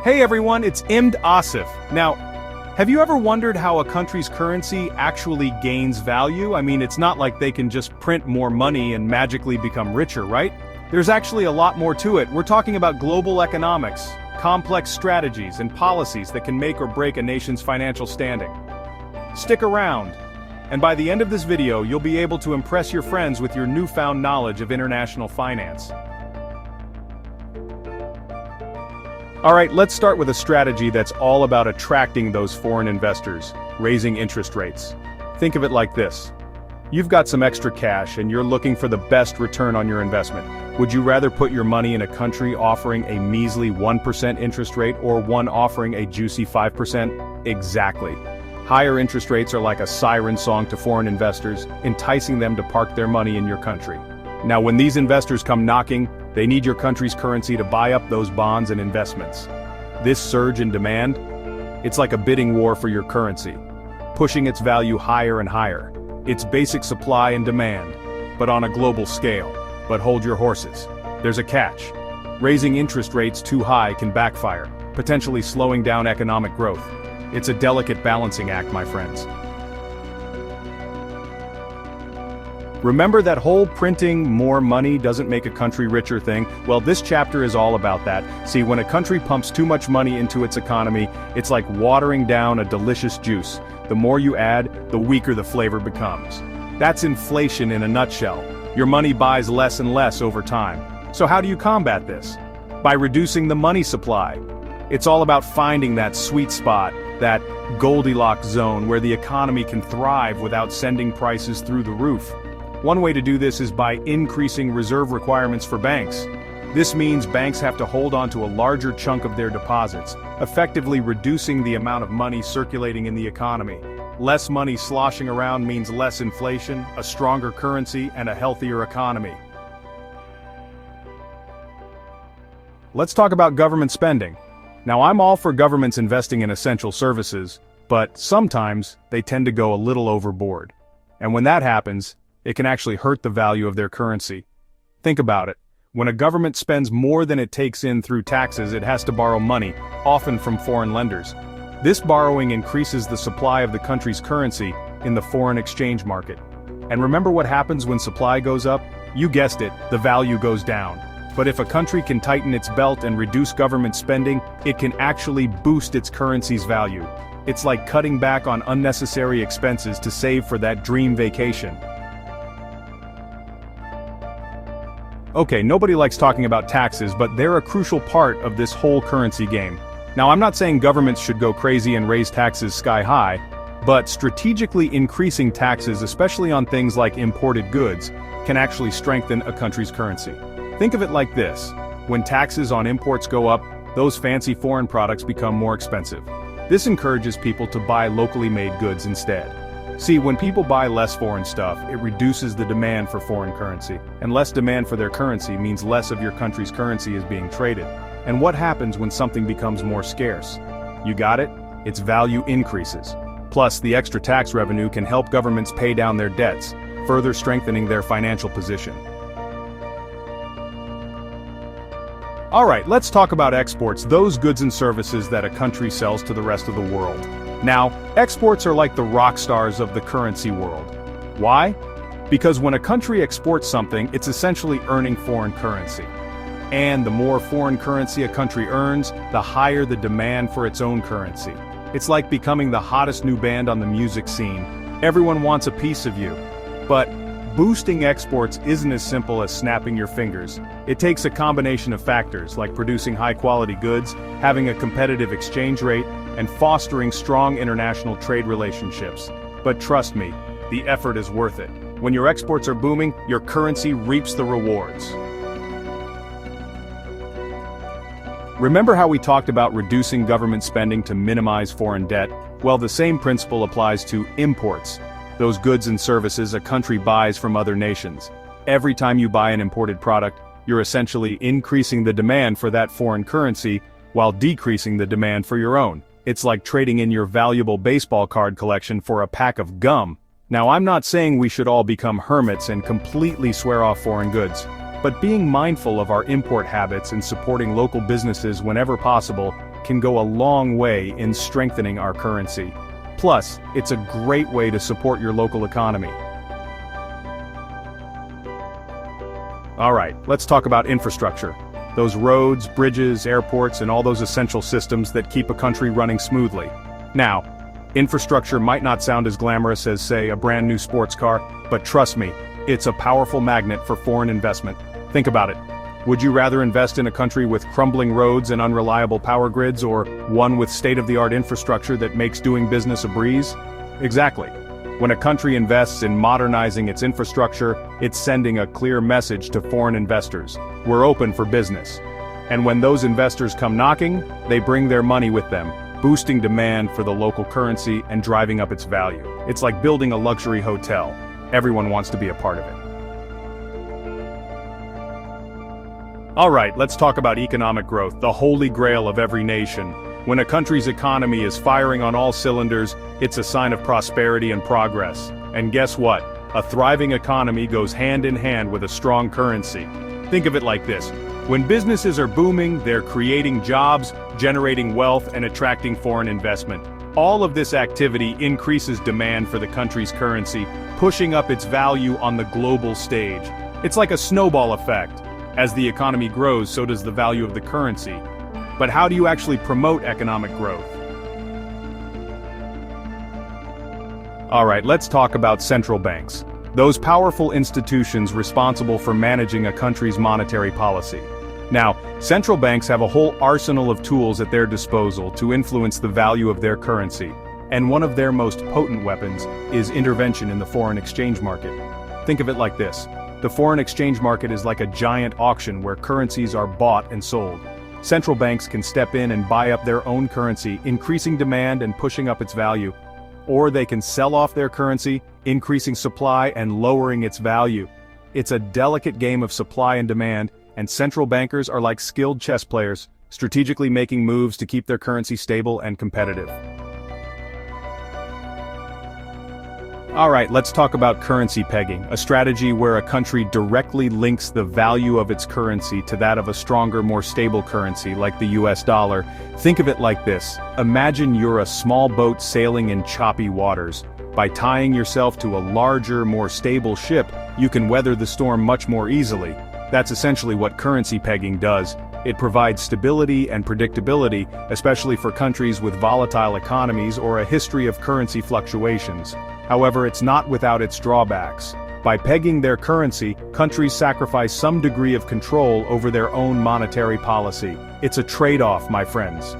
Hey everyone, it's Imd Asif. Now, have you ever wondered how a country's currency actually gains value? I mean, it's not like they can just print more money and magically become richer, right? There's actually a lot more to it. We're talking about global economics, complex strategies and policies that can make or break a nation's financial standing. Stick around, and by the end of this video, you'll be able to impress your friends with your newfound knowledge of international finance. Alright, let's start with a strategy that's all about attracting those foreign investors, raising interest rates. Think of it like this. You've got some extra cash and you're looking for the best return on your investment. Would you rather put your money in a country offering a measly 1% interest rate or one offering a juicy 5%? Exactly. Higher interest rates are like a siren song to foreign investors, enticing them to park their money in your country. Now, when these investors come knocking, they need your country's currency to buy up those bonds and investments. This surge in demand, it's like a bidding war for your currency, pushing its value higher and higher. It's basic supply and demand, but on a global scale. But hold your horses. There's a catch. Raising interest rates too high can backfire, potentially slowing down economic growth. It's a delicate balancing act, my friends. Remember that whole printing more money doesn't make a country richer thing? Well, this chapter is all about that. See, when a country pumps too much money into its economy, it's like watering down a delicious juice. The more you add, the weaker the flavor becomes. That's inflation in a nutshell. Your money buys less and less over time. So how do you combat this? By reducing the money supply. It's all about finding that sweet spot, that Goldilocks zone where the economy can thrive without sending prices through the roof. One way to do this is by increasing reserve requirements for banks. This means banks have to hold on to a larger chunk of their deposits, effectively reducing the amount of money circulating in the economy. Less money sloshing around means less inflation, a stronger currency, and a healthier economy. Let's talk about government spending. Now, I'm all for governments investing in essential services, but sometimes they tend to go a little overboard. And when that happens, it can actually hurt the value of their currency. Think about it. When a government spends more than it takes in through taxes, it has to borrow money, often from foreign lenders. This borrowing increases the supply of the country's currency in the foreign exchange market. And remember what happens when supply goes up? You guessed it, the value goes down. But if a country can tighten its belt and reduce government spending, it can actually boost its currency's value. It's like cutting back on unnecessary expenses to save for that dream vacation. Okay, nobody likes talking about taxes, but they're a crucial part of this whole currency game. Now, I'm not saying governments should go crazy and raise taxes sky high, but strategically increasing taxes, especially on things like imported goods, can actually strengthen a country's currency. Think of it like this. When taxes on imports go up, those fancy foreign products become more expensive. This encourages people to buy locally made goods instead. See, when people buy less foreign stuff, it reduces the demand for foreign currency, and less demand for their currency means less of your country's currency is being traded. And what happens when something becomes more scarce? You got it? Its value increases. Plus, the extra tax revenue can help governments pay down their debts, further strengthening their financial position. Alright, let's talk about exports, those goods and services that a country sells to the rest of the world. Now, exports are like the rock stars of the currency world. Why? Because when a country exports something, it's essentially earning foreign currency. And the more foreign currency a country earns, the higher the demand for its own currency. It's like becoming the hottest new band on the music scene. Everyone wants a piece of you. But boosting exports isn't as simple as snapping your fingers. It takes a combination of factors like producing high-quality goods, having a competitive exchange rate, and fostering strong international trade relationships. But trust me, the effort is worth it. When your exports are booming, your currency reaps the rewards. Remember how we talked about reducing government spending to minimize foreign debt? Well, the same principle applies to imports, those goods and services a country buys from other nations. Every time you buy an imported product, you're essentially increasing the demand for that foreign currency while decreasing the demand for your own. It's like trading in your valuable baseball card collection for a pack of gum. Now, I'm not saying we should all become hermits and completely swear off foreign goods. But being mindful of our import habits and supporting local businesses whenever possible can go a long way in strengthening our currency. Plus, it's a great way to support your local economy. Alright, let's talk about infrastructure. Those roads, bridges, airports, and all those essential systems that keep a country running smoothly. Now, infrastructure might not sound as glamorous as, say, a brand new sports car, but trust me, it's a powerful magnet for foreign investment. Think about it. Would you rather invest in a country with crumbling roads and unreliable power grids, or one with state-of-the-art infrastructure that makes doing business a breeze? Exactly. When a country invests in modernizing its infrastructure, it's sending a clear message to foreign investors. We're open for business. And when those investors come knocking, they bring their money with them, boosting demand for the local currency and driving up its value. It's like building a luxury hotel. Everyone wants to be a part of it. Alright, let's talk about economic growth, the holy grail of every nation. When a country's economy is firing on all cylinders, it's a sign of prosperity and progress. And guess what? A thriving economy goes hand in hand with a strong currency. Think of it like this. When businesses are booming, they're creating jobs, generating wealth, and attracting foreign investment. All of this activity increases demand for the country's currency, pushing up its value on the global stage. It's like a snowball effect. As the economy grows, so does the value of the currency. But how do you actually promote economic growth? Alright, let's talk about central banks. Those powerful institutions responsible for managing a country's monetary policy. Now, central banks have a whole arsenal of tools at their disposal to influence the value of their currency. And one of their most potent weapons is intervention in the foreign exchange market. Think of it like this. The foreign exchange market is like a giant auction where currencies are bought and sold. Central banks can step in and buy up their own currency, increasing demand and pushing up its value. Or they can sell off their currency, increasing supply and lowering its value. It's a delicate game of supply and demand, and central bankers are like skilled chess players, strategically making moves to keep their currency stable and competitive. Alright, let's talk about currency pegging, a strategy where a country directly links the value of its currency to that of a stronger, more stable currency like the US dollar. Think of it like this. Imagine you're a small boat sailing in choppy waters. By tying yourself to a larger, more stable ship, you can weather the storm much more easily. That's essentially what currency pegging does. It provides stability and predictability, especially for countries with volatile economies or a history of currency fluctuations. However, it's not without its drawbacks. By pegging their currency, countries sacrifice some degree of control over their own monetary policy. It's a trade-off, my friends.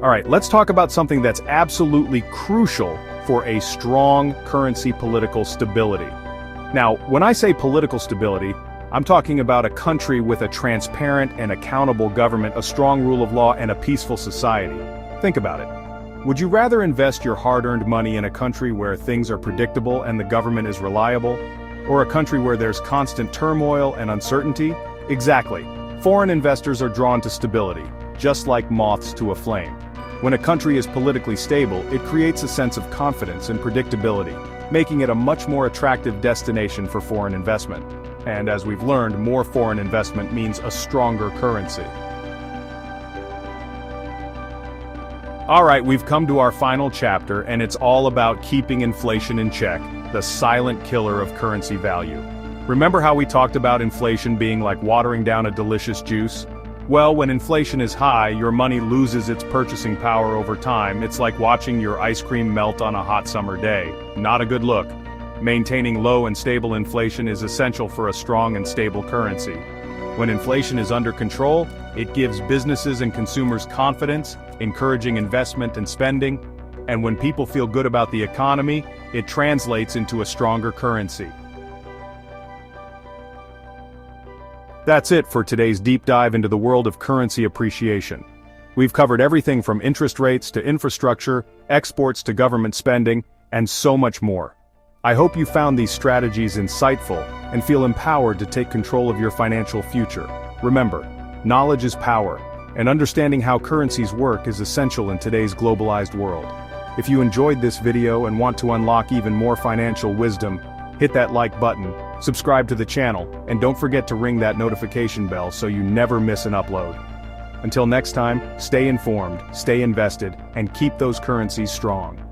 Alright, let's talk about something that's absolutely crucial for a strong currency political stability. Now, when I say political stability, I'm talking about a country with a transparent and accountable government, a strong rule of law, and a peaceful society. Think about it. Would you rather invest your hard-earned money in a country where things are predictable and the government is reliable? Or a country where there's constant turmoil and uncertainty? Exactly. Foreign investors are drawn to stability, just like moths to a flame. When a country is politically stable, it creates a sense of confidence and predictability, making it a much more attractive destination for foreign investment. And as we've learned, more foreign investment means a stronger currency. Alright, we've come to our final chapter, and it's all about keeping inflation in check, the silent killer of currency value. Remember how we talked about inflation being like watering down a delicious juice? Well, when inflation is high, your money loses its purchasing power over time. It's like watching your ice cream melt on a hot summer day. Not a good look. Maintaining low and stable inflation is essential for a strong and stable currency. When inflation is under control, it gives businesses and consumers confidence, encouraging investment and spending, and when people feel good about the economy, it translates into a stronger currency. That's it for today's deep dive into the world of currency appreciation. We've covered everything from interest rates to infrastructure, exports to government spending, and so much more. I hope you found these strategies insightful and feel empowered to take control of your financial future. Remember, knowledge is power, and understanding how currencies work is essential in today's globalized world. If you enjoyed this video and want to unlock even more financial wisdom, hit that like button Subscribe to the channel, and don't forget to ring that notification bell so you never miss an upload. Until next time, stay informed, stay invested, and keep those currencies strong.